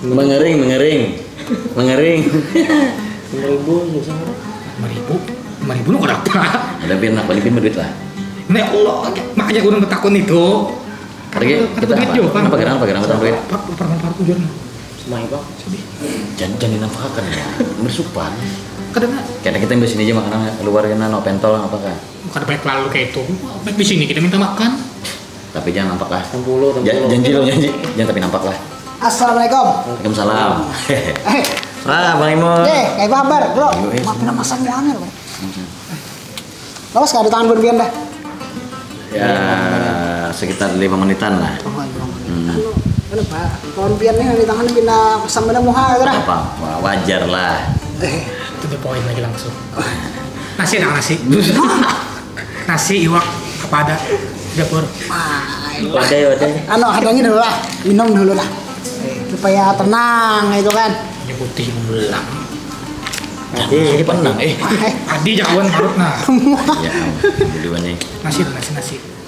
Mengering. 5.000 lu berapa? Ada pin apa? Pin duit lah. Ya Allah, makanya gue udah takut itu. Karena kita apa gerangan duit? Perang tujuan. Semuanya bang. Jangan dinampakkan ya. Bersupan. Kadang Karena kita di sini aja makanan keluar kena no pentol apa kan? bukan baik lalu kayak itu. Baik di sini kita minta makan. Tapi jangan nampak lah. 60. Janji. Jangan tapi nampak lah. Assalamualaikum. Waalaikumsalam. Bang Imon. Kayak kabar, bro. Maafin sama semuanya, bro. Lawas gak ada tangan berbian dah. Ya sekitar 5 menitan lah. Kan Pak, kawan biannya di tangan pindah sama muha gitu dah. Apa? Wajar lah. Itu the point lagi langsung. Nasi ada nasi. Nasi iwak apa ada di dapur? Wadah. Hadangin dulu lah, minum dulu lah. Supaya tenang gitu kan. Ini putih belang. Jadi penang. Adi jauhan parut nah. Ya, duluannya. Nasi.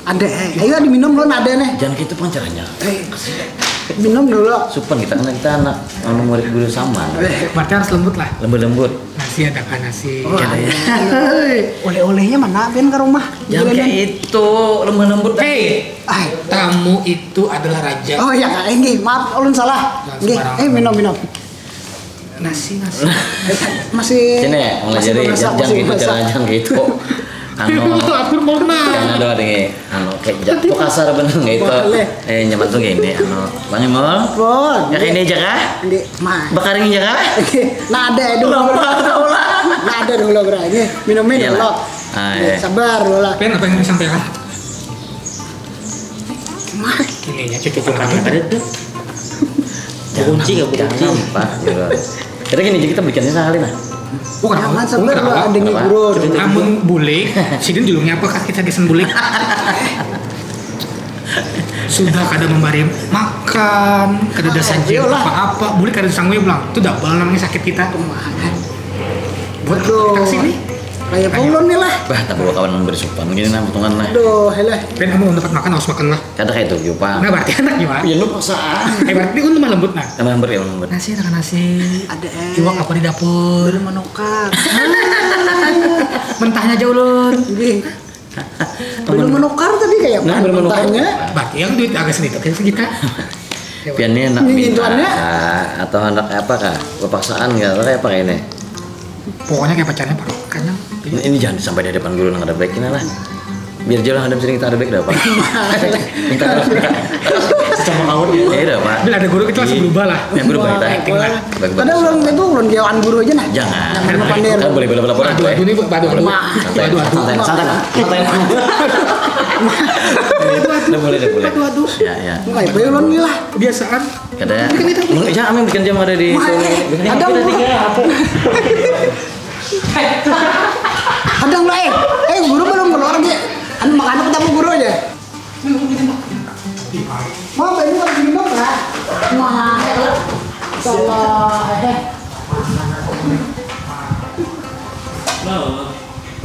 Ada, ayo diminum dulu ada nih. Jangan gitu pancaranya. Minum dulu. Supan kita anak murid guru sama. Berarti harus lembut lah. Lembut. Nasi ada kan nasi. Oleh-olehnya mana Bian ke rumah? Jangan kayak itu, lembut. Tamu itu adalah raja. Oh iya kak, ini maaf, ulun salah. Minum. Nasi. Masih. Sini ya, ngajari jangan gitu. Atur mau Jangan ada nih, kayak jatuh kasar bener gitu. Nyaman tuh gini, Bang Imon. Bon. Ya kayak ini aja kah? Di mah. Bakar ini aja kah? Nada dulu. Nada dulu bro. Ini minum dulu. Sabar dulu lah. Pen apa yang disampaikan? Mah. Kayaknya cukup Ada tuh. Kunci nggak kunci? Pak. Kita gini kita bikinnya sekali nah. Bukan Jangan sabar lu ada ngibur. Amun bule, sidin julungnya apa kita desen bule. Sudah kada memberi makan, kada ada sajian apa-apa, bule kada sanggup bilang, itu double namanya sakit kita. Buat kita kesini. Kayak Paulon nih lah. Bah, tak bawa kawan bersupan gini nah potongan lah. Aduh, helah. Pen kamu dapat makan harus makan lah. Kata kayak itu, Pak. Nah, berarti anak gimana? Ya lu paksaan. Berarti untuk mah lembut nah. Lembut. Nasi ada nasi. Ada Iwak apa di dapur? belum menukar. Mentahnya jauh ulun. Belum menukar tadi kayak mentahnya. Berarti yang duit agak sedikit kayak kita. Piannya anak Minta atau anak apa kah? Kepaksaan nggak? Kayak apa ini? Pokoknya kayak pacarnya Pak. Kayaknya. Ini jangan sampai di depan guru nggak ada baiknya lah. Biar jalan ada sini kita ada baik dah Pak. Minta Sama kawan ya. Ya udah Pak. Bila ada guru kita langsung berubah lah. Yang berubah kita. Ada ulun itu ulun jauhan guru aja nah. Jangan. Jangan pandir. Kan boleh laporan. Aduh ini Santai. Udah boleh. Aduh. Ya. Kayak ulun nih lah. Kebiasaan. Kada. Ya amin bikin jam ada di. Ada Hadang lah guru belum keluar dia. Makan ketemu guru aja. Mau ini kan minum lah. Wah, salah.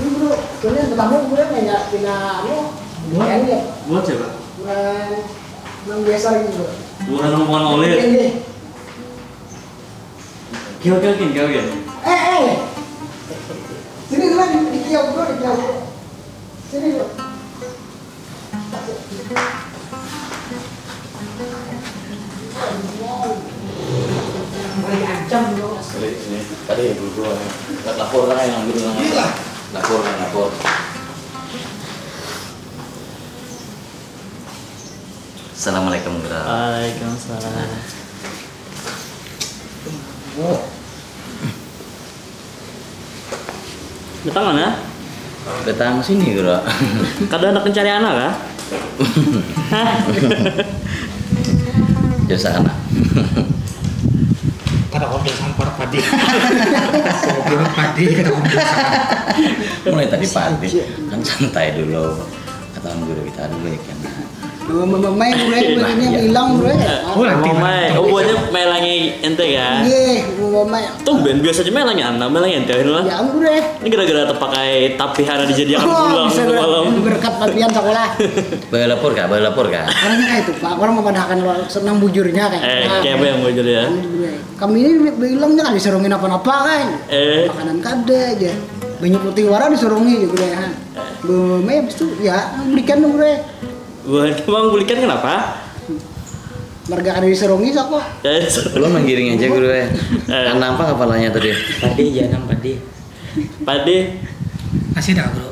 Guru, kalian ketemu guru nggak pindah Buat siapa? Yang biasa gitu. Bukan ngomong oleh. Kau ya. Sini dulu di kiau bro, Sini bro. Ancam bro. Tadi berdua. Lapor lah yang guru lah. Lapor. Assalamualaikum warahmatullahi Waalaikumsalam. Datang mana? Datang sini guru. Kada anak pencari anak kah? Jasa anak. Kada ngobrol sama para padi. Ngobrol padi kada ngobrol. Mulai tadi pagi kan santai dulu. Kata guru kita dulu ya kan. Mamai gue begini hilang gue. Oh, nanti. buahnya melangi ente kan? Iya, mamai. Tumben biasa aja melangi anak, melangi ente lah. Ya gue. Ini gara-gara terpakai tapihan dijadikan pulang Bisa malam. berkat latihan sekolah. Balapur kah? Orangnya itu Pak, orang memandangkan senang bujurnya kayak. Kayak apa yang bujur ya? Kami ini bilangnya kan diserongin apa-apa kan. Makanan kada aja. Banyak putih wara diserongin juga ya. Mamai habis itu ya belikan gue. Buat emang bulikan kenapa? Marga kan diserongin kok. Lu menggiring aja gue. Kan nampak kepalanya tadi. Padi jangan padi. Padi. Masih dah bro.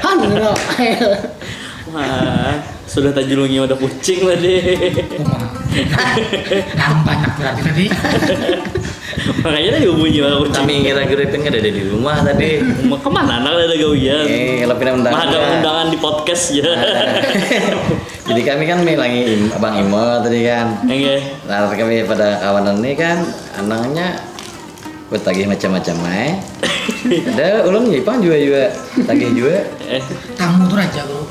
Han bro. Wah, sudah tajulungi udah kucing tadi. Banyak berarti tadi. Makanya tadi bunyi malah kucing. Kami kira-kira kan ada di rumah tadi. Mau kemana anak ada gawian? Kalau pindah undangan. Ada undangan di podcast ya. Jadi kami kan melangi Abang Imo tadi kan. Oke. Nah kami pada kawanan ini kan anaknya buat tagih macam-macam Ada ulun Jepang juga tagih juga. Tamu tuh raja bro.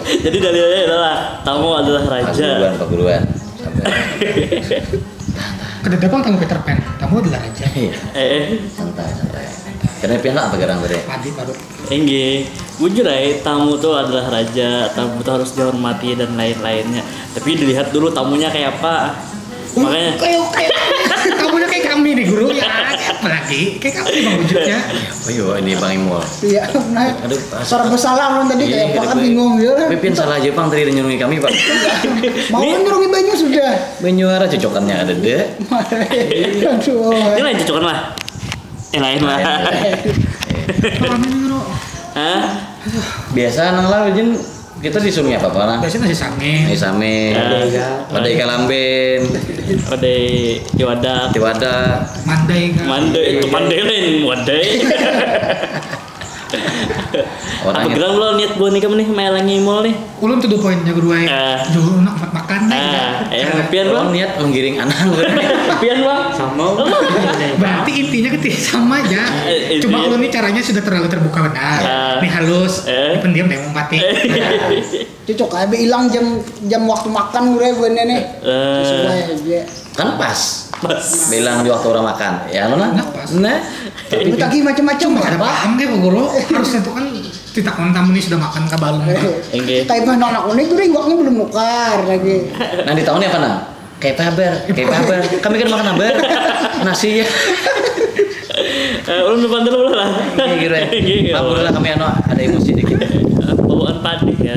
Jadi dalilnya adalah tamu adalah raja. Paguruan. Kada depan tamu Peter Pan. Tamu adalah raja. Santai. Karena pihak apa gerang tadi? Padi baru. Engge, jujur tamu tuh adalah raja, tamu tuh harus dihormati dan lain-lainnya. Tapi dilihat dulu tamunya kayak apa. Makanya Kayak tamunya kayak kami nih guru ya. Apa lagi? Kayak kami bang wujudnya. Oh iya ini Bang Imo. Iya, nah. Aduh, Suara bersalah orang tadi kayak apa kan bingung ya. Pipin salah Jepang tadi nyurungi kami Pak. Mau nyurungi banyak sudah. Menyuara cocokannya ada deh. Aduh. ini lain cocokan lah. Lain lah. Kami nih guru. Hah? Biasa nang lah Jin kita disuruh apa lah? Biasanya nasi same. Ini same. Ada ikan lambin. Ada diwadak. Mandai kan. Mandai itu mandelin wadai. Apa gerang lo niat buat nikah nih melangi mall nih? Ulun tuh 2 poinnya guru ay. Dulu nak makan nih. Pian Orang bang. niat menggiring anak. Pian bang. Sama. Berarti intinya sama aja. Cuma ulun ini caranya sudah terlalu terbuka benar. Ini halus, ini pendiam deh mau mati. Cocok aja hilang jam waktu makan gue bener nih. Sesuai aja. Kan pas. Bilang di waktu orang makan. Ya lo nah. Pas. Nah. Tapi tadi macam-macam Cuma ada paham deh Pak Guru. Harusnya tuh kan ditakon tamu nih sudah makan kabalung. Engge. Tapi anak unik tuh waknya belum nukar lagi. Nah di tahun ini apa nang? Kayak paber. Kami kan makan paber. Nasi ya. Ulun depan dulu lah. Gini. Alhamdulillah kami ada emosi dikit. Bawaan padi ya.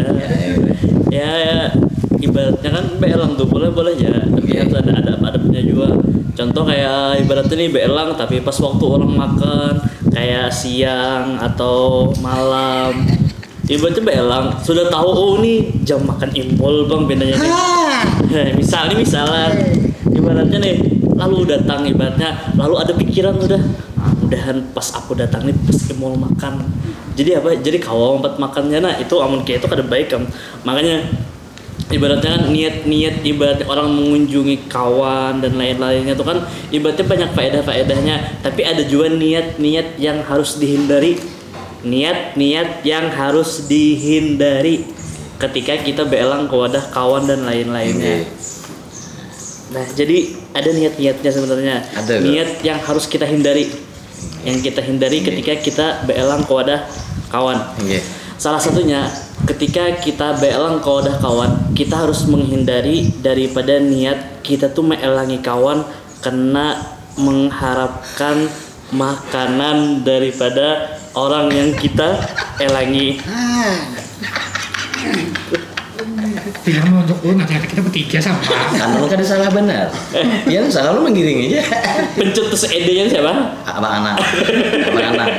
Ya ibaratnya kan beelang tuh boleh ya. Tapi harus ada punya juga. Contoh kayak ibaratnya nih beelang tapi pas waktu orang makan kayak siang atau malam. Ibaratnya beelang sudah tahu oh nih jam makan impol bang bedanya nih. Misalnya ibaratnya nih lalu datang ibaratnya lalu ada pikiran mudahan pas aku datang nih pas ke mall makan. Jadi apa? Jadi kalau empat makannya nah itu amun kayak itu kada baik kan. Makanya ibaratnya kan niat ibaratnya orang mengunjungi kawan dan lain-lainnya itu kan ibaratnya banyak faedah-faedahnya, tapi ada juga niat yang harus dihindari. Niat yang harus dihindari ketika kita beelang ke wadah kawan dan lain-lainnya. Nah, jadi ada niat-niatnya sebenarnya. Niat yang harus kita hindari. Yang kita hindari ketika kita beelang ke wadah kawan. Salah satunya ketika kita beelang ke wadah kawan, kita harus menghindari daripada niat kita tuh meelangi kawan karena mengharapkan makanan daripada orang yang kita elangi. Tidak menunjuk lu nanti kita bertiga sama. Kan lu kan salah benar. Yang salah lu menggiring aja. Pencetus ide-nya siapa? Abang anak.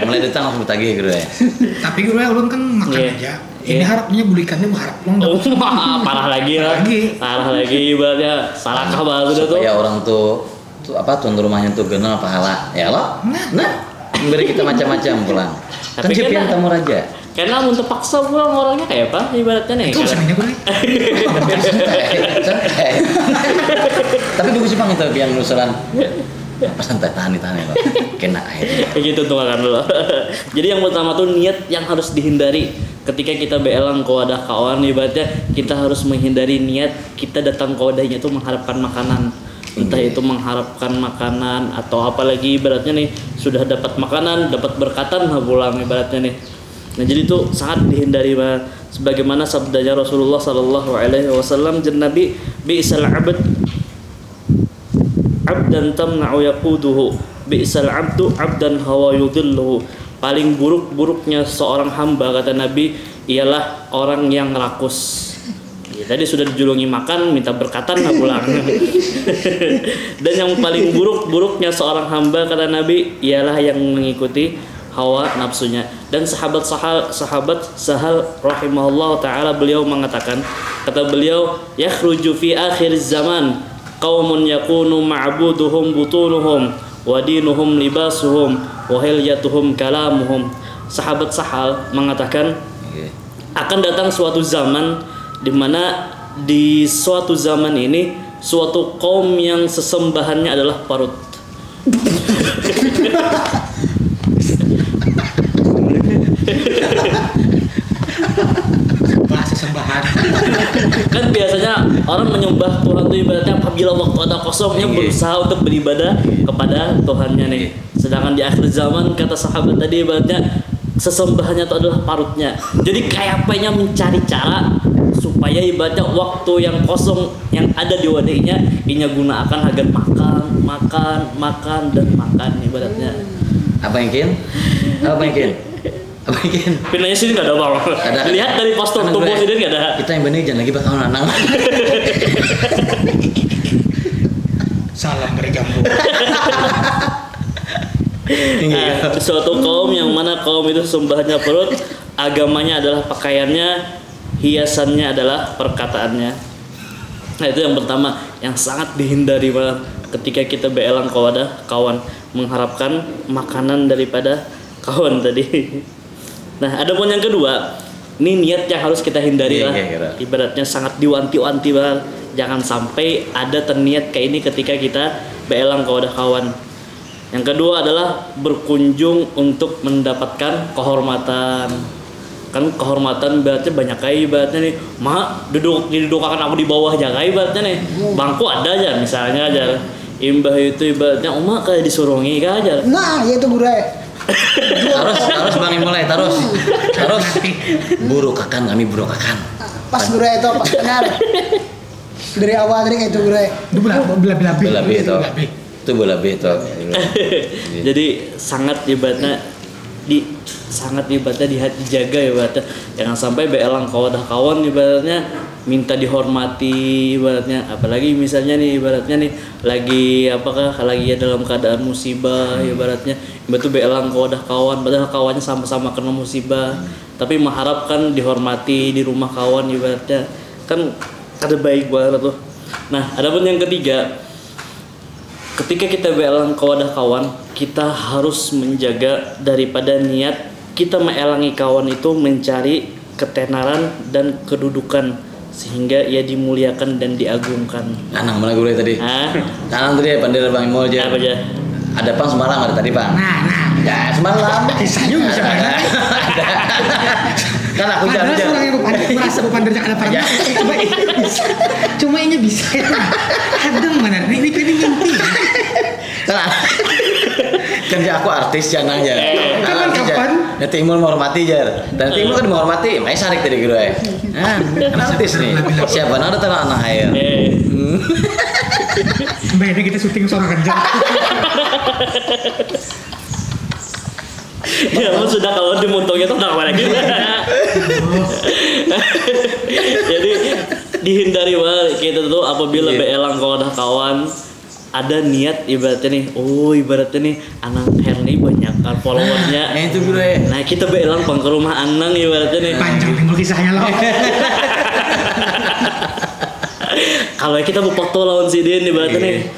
Mulai datang langsung bertagih gitu ya. Tapi gue ulun kan makan aja. Ini harapnya bulikannya berharap long. Parah lagi ibaratnya sarakah banget tuh. Ya orang tuh tuan rumahnya tuh kenal pahala. Ya lo. Nah, memberi kita macam-macam pulang. Kan cepian tamu raja. Karena untuk paksa pulang orangnya kayak apa ibaratnya nih. Itu sebenarnya gue. Santai. Tapi bagus Bang itu yang nusulan. Pas santai tahan Pak. Kena air. Kayak gitu tuh kan dulu. Jadi yang pertama tuh niat yang harus dihindari ketika kita beelang ke wadah kawan, ibaratnya kita harus menghindari niat kita datang ke wadahnya itu mengharapkan makanan. Entah itu mengharapkan makanan atau apalagi ibaratnya nih sudah dapat makanan, dapat berkatan pulang ibaratnya nih. Nah jadi itu sangat dihindari sebagaimana sabdanya Rasulullah sallallahu alaihi wasallam, Nabi bi'sal abdan tamna'u yaquduhu bi'sal abdu abdan hawa yudhilluhu. Paling buruk-buruknya seorang hamba kata Nabi ialah orang yang rakus. Ya, tadi sudah dijulungi makan minta berkatan pulang. Dan yang paling buruk-buruknya seorang hamba kata Nabi ialah yang mengikuti hawa nafsunya. Dan sahabat Sahal rahimahullah taala beliau mengatakan, kata beliau, yakhruju fi akhir zaman qaumun yakunu ma'buduhum butunuhum wa dinuhum libasuhum wa hilyatuhum kalamuhum. Sahabat Sahal mengatakan akan datang suatu zaman di mana di suatu zaman ini suatu kaum yang sesembahannya adalah parut. Bahasa sembahan. Kan biasanya orang menyembah Tuhan itu ibaratnya apabila waktu ada kosongnya berusaha untuk beribadah kepada Tuhannya nih. Sedangkan di akhir zaman kata sahabat tadi ibaratnya sesembahannya itu adalah parutnya. Jadi kayak apanya mencari cara supaya ibaratnya waktu yang kosong yang ada di wadahnya inya gunakan agar makan ibaratnya. Apa yang kin? Pinanya sini nggak ada apa-apa. Lihat dari postur tubuh sini nggak ada. Kita yang benih jangan lagi bakal nanang. Salam dari Gambo. Suatu kaum yang mana kaum itu sembahnya perut, agamanya adalah pakaiannya, hiasannya adalah perkataannya. Nah itu yang pertama yang sangat dihindari ketika kita beelang ke wadah kawan, mengharapkan makanan daripada kawan tadi. Nah adapun yang kedua, ini niat yang harus kita hindari lah. Ibaratnya sangat diwanti-wanti banget. Jangan sampai ada terniat kayak ini ketika kita beelang ke wadah kawan. Yang kedua adalah berkunjung untuk mendapatkan kehormatan. Kan kehormatan ibaratnya banyak kayak ibaratnya nih, mak didudukakan aku di bawah jaga ibaratnya nih, bangku ada aja misalnya aja. Imbah itu ibaratnya emak kayak disurungi aja. Nah ya itu burai. Terus Bang mulai terus buruk akan kami buruk akan. Pas burai itu pas benar. Dari awal tadi kayak itu burai. Itu belabi itu. Itu bola itu. Jadi sangat ibaratnya dijaga ibaratnya. Jangan sampai beelang ke wadah kawan ibaratnya minta dihormati ibaratnya, apalagi misalnya nih ibaratnya nih lagi dalam keadaan musibah ibaratnya itu beelang ke wadah kawan padahal kawannya sama-sama kena musibah tapi mengharapkan dihormati di rumah kawan ibaratnya kan ada baik banget tuh. Nah adapun yang ketiga, ketika kita beelang ke wadah kawan, kita harus menjaga daripada niat kita meelangi kawan itu mencari ketenaran dan kedudukan sehingga ia dimuliakan dan diagungkan. Anang mana gue tadi? Anang tadi pandai Bang Imol aja. Apa aja? Ada Pang semalam ada tadi Bang. Nah. Ya semalam. Kisahnya bisa mana? Kan aku jangan. Padahal orang yang merasa pandernya ada pernah. Cuma ini bisa. Ada mana? Ini mimpi. Kan aku artis jangan aja. Kapan? Nanti Imul menghormati jar. Dan Imul kan menghormati, main sarik tadi gitu ya. Kan artis nih. Siapa nada tanah air. Mbak ini kita syuting seorang kerja. Ya lu sudah kalau dimuntungnya tuh udah lagi. Jadi dihindari banget kita tuh apabila beelang ke wadah kawan ada niat ibaratnya nih, ibaratnya nih Anang Herni banyak followersnya. Itu gue. Nah kita beelang ke rumah Anang ibaratnya nih. Panjang tinggal kisahnya loh. Kalau kita foto lawan si Din ibaratnya nih.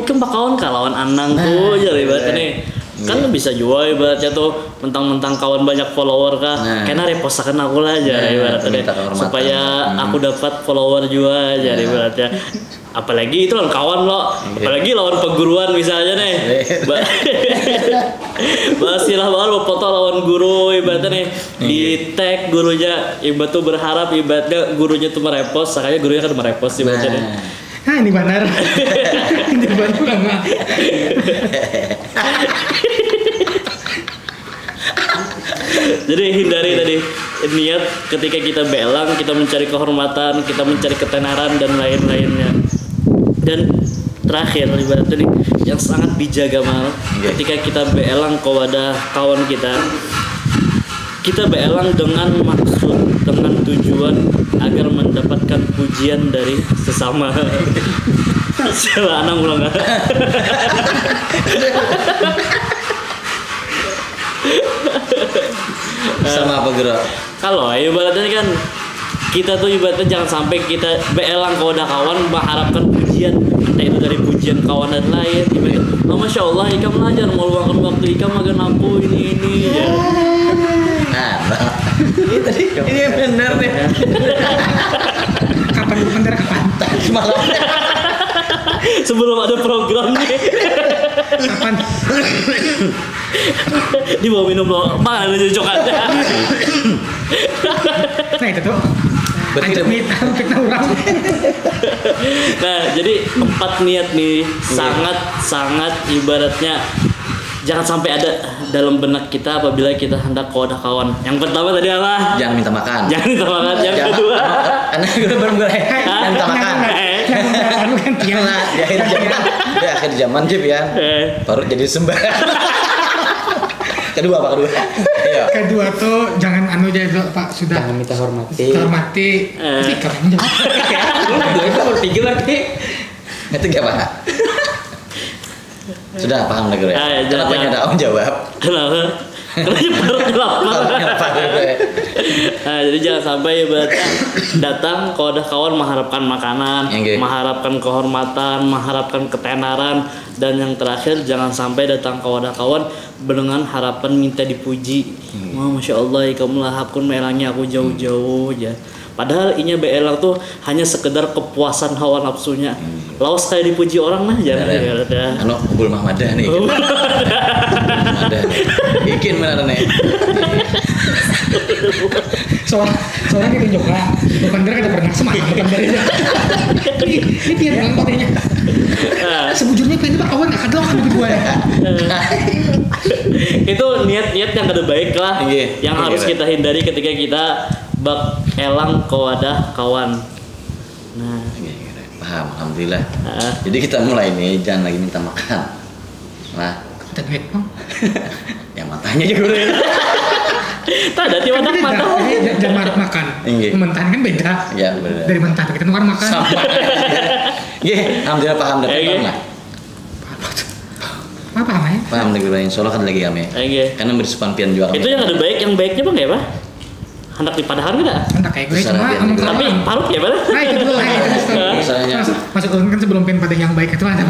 Ikan bakalan lawan Anang tuh aja ibaratnya nih. Kan bisa juga ibaratnya tuh mentang-mentang kawan banyak follower kah, karena repostakan aku lah aja ibaratnya supaya aku dapat follower juga aja ibaratnya. Apalagi itu lawan kawan lo, apalagi lawan perguruan misalnya nih. Basilah baru foto lawan guru ibaratnya nih di tag gurunya, ibarat tuh berharap ibaratnya gurunya tuh merepost, makanya gurunya kan merepost ibaratnya nih. Nah ini benar. Ini benar nggak? Jadi hindari tadi niat ketika kita belang, kita mencari kehormatan, kita mencari ketenaran dan lain-lainnya. Dan terakhir ibaratnya nih yang sangat dijaga mal, ketika kita belang kepada kawan kita belang dengan maksud, dengan tujuan agar mendapatkan pujian dari sesama. Coba anak ulang nggak? Sama apa gerak? Kalau ibaratnya kan kita tuh ibaratnya jangan sampai kita belang kepada kawan mengharapkan pujian, entah itu dari pujian kawan dan lain. Ibaratnya, oh, Masya Allah, Ika belajar meluangkan waktu Ika makan lampu ini ya. Ini tadi ini yang benar nih. Kapan bentar kapan? Semalam. Sebelum ada programnya. Kapan? Di bawah minum lo, mana jadi coklatnya? Nah itu tuh. Berarti Fitnah orang. Nah, jadi 4 niat nih sangat ibaratnya jangan sampai ada dalam benak kita apabila kita hendak kepada kawan. Yang pertama tadi apa? jangan minta makan. Jangan minta makan. Yang kedua, anak gue baru mulai jangan minta makan. Karena di akhir zaman Jip ya, baru jadi sembah. Kedua apa kedua? Iya. Kedua tuh jangan anu aja itu Pak, sudah. Jangan minta hormati. Hormati. Ini keren jawab. Dua itu berpikir berarti. Itu gak apa? Sudah paham lagi ya? Kenapa ada Om jawab? Kenapa? Karena perut lapar. Nah, jadi jangan sampai ibaratnya datang kepada kawan mengharapkan makanan, mengharapkan kehormatan, mengharapkan ketenaran, dan yang terakhir jangan sampai datang kepada kawan dengan harapan minta dipuji. Wah, Masya Allah, kamu lah hakun melangnya aku jauh-jauh ya. Padahal inya belang tuh hanya sekedar kepuasan hawa nafsunya. Laos kayak dipuji orang nah jangan ya. Anu Ubul Mahmadah nih. Mahmadah. Ikin benar nih. Soalnya kita juga bukan dia ada pernah semangat bukan dari ini dia bilang katanya. Sebujurnya pengen pak kawan akan doang lebih gue. Itu niat-niat yang kada baik lah, yang harus kita hindari ketika kita bak elang ke wadah kawan. Nah, paham, alhamdulillah. Jadi kita mulai nih, jangan lagi minta makan. Nah, kita duit bang. Yang matanya juga udah. Tak ada tiap anak mata. Jangan marah makan. Mentan kan beda. Ya beda. Dari mentan kita tukar makan. Sama. Alhamdulillah paham dari bang. Apa paham ya? Paham dari bang. Insya Allah kan lagi kami. Karena bersupan pian jual. Itu yang ada baik, yang baiknya bang ya pak? Hendak dipadahan enggak? Hendak kayak gue cuma ngomong tapi parut ya mana? Nah itu dulu masuk ulun kan sebelum pengen pada yang baik itu ada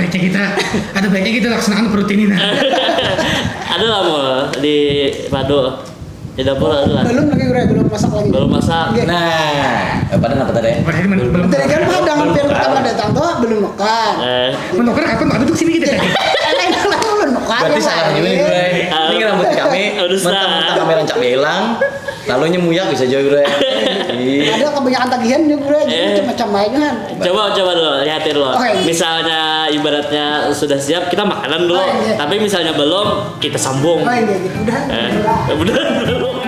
baiknya kita laksanaan perut ini nah. Ada lah mau di padu di dapur ada lah. Belum lagi gue belum masak lagi. Belum masak. Nah, padahal apa tadi? Belum. Tadi kan padang yang pertama datang tuh belum makan. Menukar kapan nggak duduk sini kita tadi? Belum makan. Berarti salah juga gue. Ini rambut kami mentang-mentang kami rancak belang. Lalu nyemuyak bisa jauh gue. Ada kebanyakan tagihan juga jadi macam mainan. Coba dulu lihatin lo. Misalnya ibaratnya sudah siap kita makanan dulu. Tapi misalnya belum kita sambung. Udah. Udah.